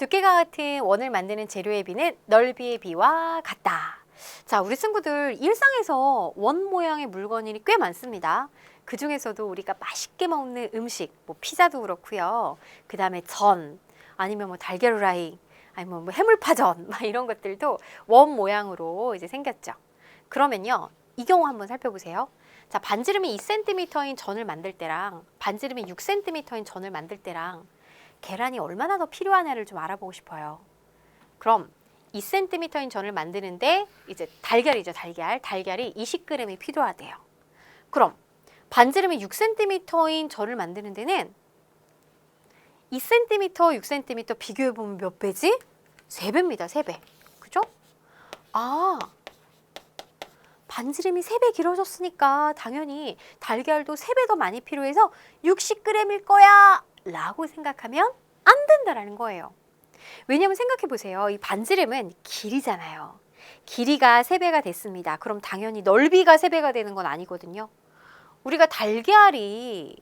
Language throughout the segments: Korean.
두께가 같은 원을 만드는 재료의 비는 넓이의 비와 같다. 자, 우리 친구들 일상에서 원 모양의 물건이 꽤 많습니다. 그 중에서도 우리가 맛있게 먹는 음식, 뭐 피자도 그렇고요. 그 다음에 전, 아니면 뭐 달걀 후라이, 아니면 뭐 해물파전, 막 이런 것들도 원 모양으로 이제 생겼죠. 그러면요, 이 경우 한번 살펴보세요. 자, 반지름이 2cm인 전을 만들 때랑 반지름이 6cm인 전을 만들 때랑 계란이 얼마나 더 필요하냐를 좀 알아보고 싶어요. 그럼 2cm인 전을 만드는데 이제 달걀이죠, 달걀. 달걀이 20g이 필요하대요. 그럼 반지름이 6cm인 전을 만드는 데는 2cm, 6cm 비교해보면 몇 배지? 3배입니다, 3배. 그죠? 아, 반지름이 3배 길어졌으니까 당연히 달걀도 3배 더 많이 필요해서 60g일 거야 라고 생각하면 안 된다라는 거예요. 왜냐면 생각해 보세요. 이 반지름은 길이잖아요. 길이가 3배가 됐습니다. 그럼 당연히 넓이가 3배가 되는 건 아니거든요. 우리가 달걀이라는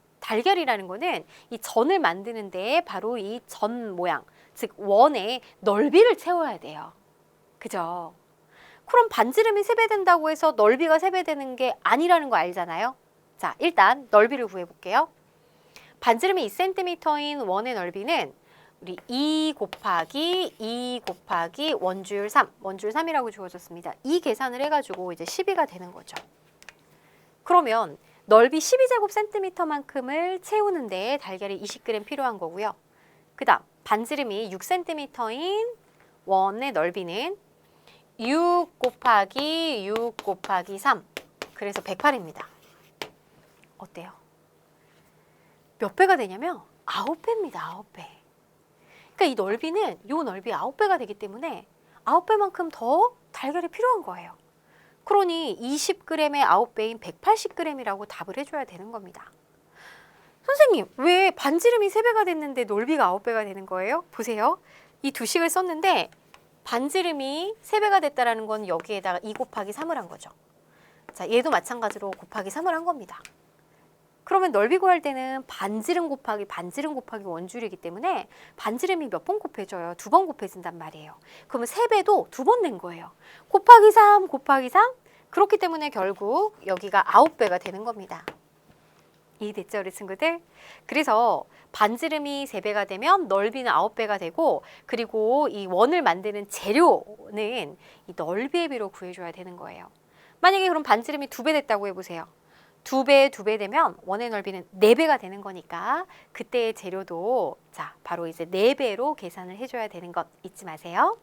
거는 이 전을 만드는데 바로 이 전 모양, 즉 원의 넓이를 채워야 돼요. 그죠? 그럼 반지름이 3배 된다고 해서 넓이가 3배 되는 게 아니라는 거 알잖아요. 자, 일단 넓이를 구해볼게요. 반지름이 2cm인 원의 넓이는 우리 2 곱하기 2 곱하기 원주율 3, 원주율 3이라고 주어졌습니다. 이 계산을 해가지고 이제 12가 되는 거죠. 그러면 넓이 12제곱센티미터만큼을 채우는데 달걀이 20g 필요한 거고요. 그 다음 반지름이 6cm인 원의 넓이는 6 곱하기 6 곱하기 3, 그래서 108입니다. 어때요? 몇 배가 되냐면 9배입니다. 9배. 그러니까 이 넓이는 이 넓이 9배가 되기 때문에 9배만큼 더 달걀이 필요한 거예요. 그러니 20g의 9배인 180g이라고 답을 해줘야 되는 겁니다. 선생님, 왜 반지름이 3배가 됐는데 넓이가 9배가 되는 거예요? 보세요. 이 두 식을 썼는데 반지름이 3배가 됐다는 건 여기에다가 2 곱하기 3을 한 거죠. 자, 얘도 마찬가지로 곱하기 3을 한 겁니다. 그러면 넓이 구할 때는 반지름 곱하기 원줄이기 때문에 반지름이 몇 번 곱해져요? 2번 곱해진단 말이에요. 그러면 3배도 2번 낸 거예요. 곱하기 3, 곱하기 3. 그렇기 때문에 결국 여기가 9배가 되는 겁니다. 이해됐죠, 우리 친구들? 그래서 반지름이 3배가 되면 넓이는 9배가 되고, 그리고 이 원을 만드는 재료는 이 넓이의 비로 구해줘야 되는 거예요. 만약에 그럼 반지름이 2배 됐다고 해보세요. 2배 되면 원의 넓이는 4배가 되는 거니까 그때의 재료도 자 바로 이제 4배로 계산을 해줘야 되는 것 잊지 마세요.